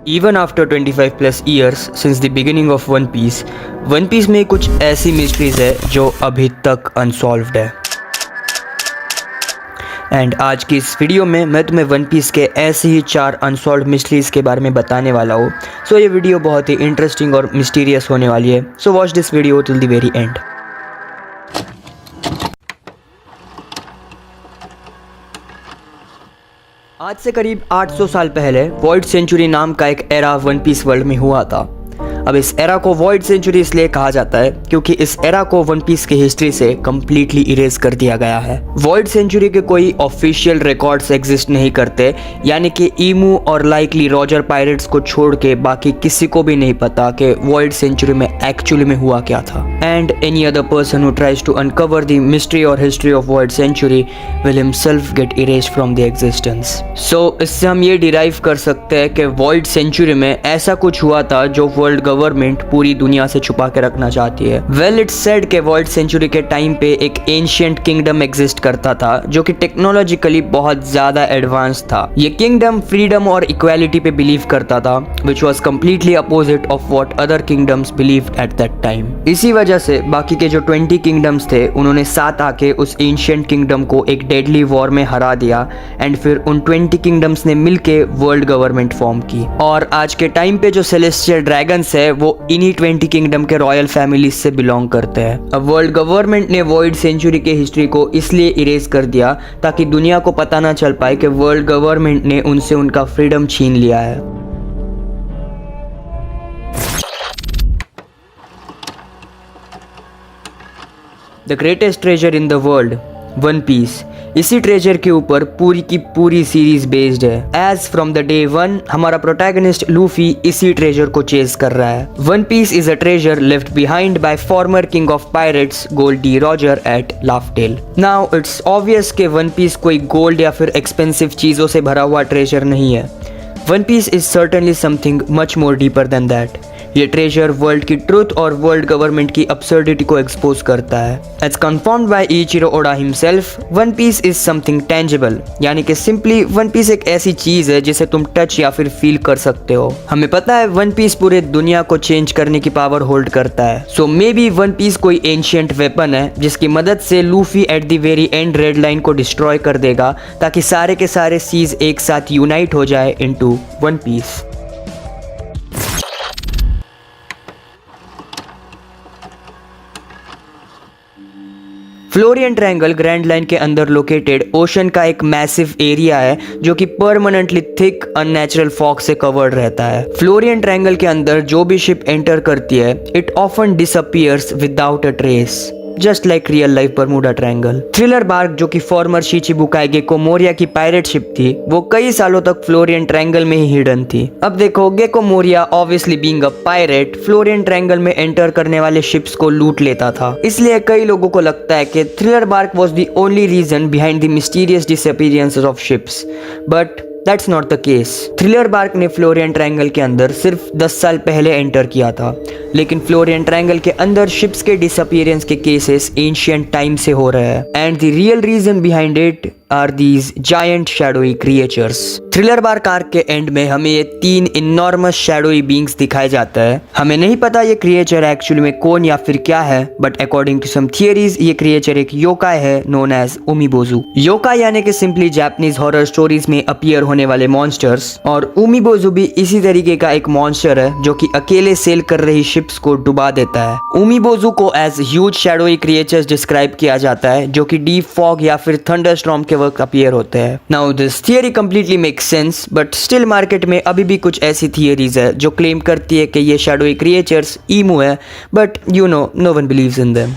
Even after 25 plus years since the beginning of One Piece में कुछ ऐसी mysteries है जो अभी तक अनसॉल्व्ड है। एंड आज की इस वीडियो में मैं तुम्हें वन पीस के ऐसे ही 4 अनसॉल्व्ड मिस्ट्रीज के बारे में बताने वाला हूँ। सो ये वीडियो बहुत ही इंटरेस्टिंग और मिस्टीरियस होने वाली है। So watch this video till the very and. आज से करीब 800 साल पहले वॉइड सेंचुरी नाम का एक एरा वन पीस वर्ल्ड में हुआ था। अब इस एरा को वॉइड सेंचुरी इसलिए कहा जाता है क्योंकि इस एरा को वन पीस की हिस्ट्री से कंप्लीटली इरेज कर दिया गया है। वॉइड सेंचुरी के कोई ऑफिशियल रिकॉर्ड्स एग्जिस्ट नहीं करते, यानी कि ईमू और लाइकली रॉजर पायरेट्स को छोड़ के बाकी किसी को भी नहीं पता कि वॉइड सेंचुरी में एक्चुअली में हुआ क्या था। And any other person who tries to uncover the mystery और history of void century will himself get erased from the existence. So इससे हम ये डिराइव कर सकते हैं कि वॉइड सेंचुरी में ऐसा कुछ हुआ था जो वर्ल्ड गवर्नमेंट पूरी दुनिया से छुपा के रखना चाहती है। वेल इट्स सेड के वॉइड सेंचुरी के टाइम पे एक एंशिएंट किंगडम एग्जिस्ट करता था जो कि टेक्नोलॉजिकली बहुत ज्यादा एडवांस था। ये किंगडम फ्रीडम और इक्वालिटी पे बिलीव करता था, which was completely opposite of what other kingdoms believed at that time. इसी वजह से बाकी के जो 20 किंगडम्स थे उन्होंने साथ आके उस एंशिएंट किंगडम को एक डेडली वॉर में हरा दिया एंड फिर उन 20 किंगडम्स ने मिलके वर्ल्ड गवर्नमेंट फॉर्म की। और आज के टाइम पे जो सेलेस्टियल ड्रैगन्स है वो इन्हीं 20 किंगडम के रॉयल फैमिलीज से बिलोंग करते हैं। अब वर्ल्ड गवर्नमेंट ने वॉइड सेंचुरी के हिस्ट्री को इसलिए इरेज कर दिया ताकि दुनिया को पता ना चल पाए कि वर्ल्ड गवर्नमेंट ने उनसे उनका फ्रीडम छीन लिया है। The greatest treasure in the world, one piece. इसी ट्रेजर के ऊपर पूरी की पूरी सीरीज बेस्ड है। As from the day one हमारा प्रोटैगनिस्ट लूफी इसी ट्रेजर को चेज कर रहा है। One piece is a treasure left behind by former king of pirates Gold D Roger at Laugh Tale. Now it's obvious कि one piece कोई gold या फिर एक्सपेंसिव चीजों से भरा हुआ ट्रेजर नहीं है। One piece is certainly something much more deeper than that. ये ट्रेजर वर्ल्ड की ट्रुथ और वर्ल्ड गवर्नमेंट की अब्सर्डिटी को एक्सपोज करता है। As confirmed by Ichiro Oda himself, One piece is something tangible, यानी कि सिंपली वन पीस एक ऐसी चीज है जिसे तुम टच या फिर फील कर सकते हो। हमें पता है वन पीस पूरे दुनिया को चेंज करने की पावर होल्ड करता है। सो मे बी वन पीस कोई एंशिएंट वेपन है जिसकी मदद से Luffy at the very and red line को डिस्ट्रॉय कर देगा ताकि सारे के सारे सीज एक साथ यूनाइट हो जाए into One Piece. Florian Triangle Grand Line के अंदर लोकेटेड ओशन का एक मैसिव एरिया है जो कि परमानेंटली थिक अननेचुरल फॉग से कवर्ड रहता है। फ्लोरियन ट्रायंगल के अंदर जो भी शिप एंटर करती है it often disappears without a trace, just like real life Bermuda Triangle. Thriller Bark जो कि फॉर्मर शिचिबुकाई गेको मोरिया की पायरेट शिप थी वो कई सालों तक फ्लोरियन ट्रायंगल में ही हिडन थी। अब देखो Gecko Moria obviously being a pirate Florian Triangle में एंटर करने वाले शिप्स को लूट लेता था, इसलिए कई लोगों को लगता है कि Thriller Bark was the only reason behind the mysterious disappearances of ships, but that's not the case. Thriller Bark ने फ्लोरियन ट्रायंगल के अंदर सिर्फ 10 साल पहले एंटर किया था, लेकिन फ्लोरियन ट्रायंगल के अंदर शिप्स के डिसअपीयरेंस के केसेस एंशिएंट टाइम से हो रहे हैं and the real reason behind it are these giant shadowy creatures. Thriller Bark arc के एंड में हमें ये 3 इनॉर्मस शैडोई बीइंग्स दिखाए जाता है। हमें नहीं पता ये क्रिएचर एक्चुअली में कौन या फिर क्या है, but according to some theories ये क्रिएचर एक योकाई है नोन एज उमीबोजू। योकाई यानी कि सिंपली जापानीज हॉरर स्टोरीज में अपीयर होने वाले मॉन्स्टर्स, और उमीबोजू भी इसी तरीके का एक मॉन्स्टर है जो कि अकेले सेल कर रही शिप्स को डुबा देता है। उमीबोजू को as huge shadowy creatures describe किया जाता है जो कि डीप फॉग या फिर थंडरस्टॉर्म के वक्त अपीयर होते हैं। Now this theory completely makes sense, but still market में अभी भी कुछ ऐसी थियरीज है जो क्लेम करती है कि ये शैडोई क्रिएचर्स ईमू है, but you know no one believes in them.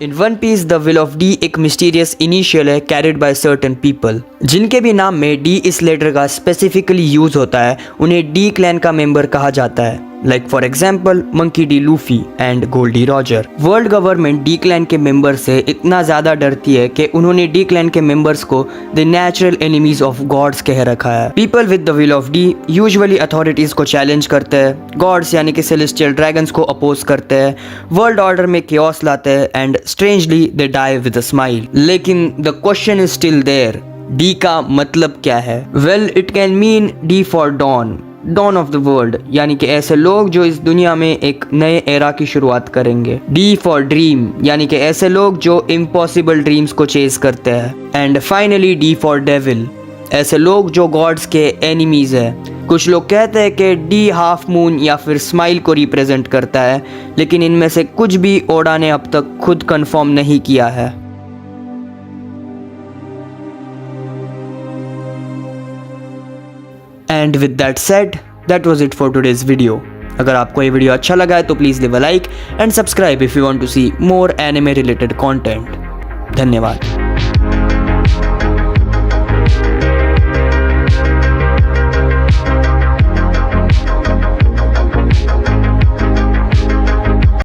In One Piece the will of D एक मिस्टीरियस इनिशियल है कैरिड बाय सर्टेन पीपल, जिनके भी नाम में डी इस लेटर का स्पेसिफिकली यूज होता है। उन्हें डी क्लैन का मेंबर कहा जाता है। Like for example Monkey D Luffy and Gol D Roger. World government D clan के मेंबर से इतना ज्यादा डरती है कि उन्होंने डी क्लैन के मेंबर्स को the natural enemies of gods कह रखा है। People with the will of D usually authorities को चैलेंज करते हैं, गॉड्स यानी कि सेलेस्टियल ड्रैगन्स को अपोज करते हैं, वर्ल्ड ऑर्डर में केओस लाते हैं and strangely they die with a smile. लेकिन the question is still there, D का मतलब क्या है? Well it can mean D for dawn of the world, यानी कि ऐसे लोग जो इस दुनिया में एक नए एरा की शुरुआत करेंगे। डी फॉर ड्रीम, यानी कि ऐसे लोग जो इम्पॉसिबल ड्रीम्स को चेज करते हैं। And finally D for devil, ऐसे लोग जो गॉड्स के एनिमीज है। कुछ लोग कहते हैं कि डी हाफ मून या फिर स्माइल को रिप्रेजेंट करता है, लेकिन इनमें से कुछ भी ओडा ने अब तक खुद कंफर्म नहीं किया है। And with that said, that was it for today's video. अगर आपको ये वीडियो अच्छा लगा है तो please leave a like and subscribe if you want to see more anime related content. धन्यवाद।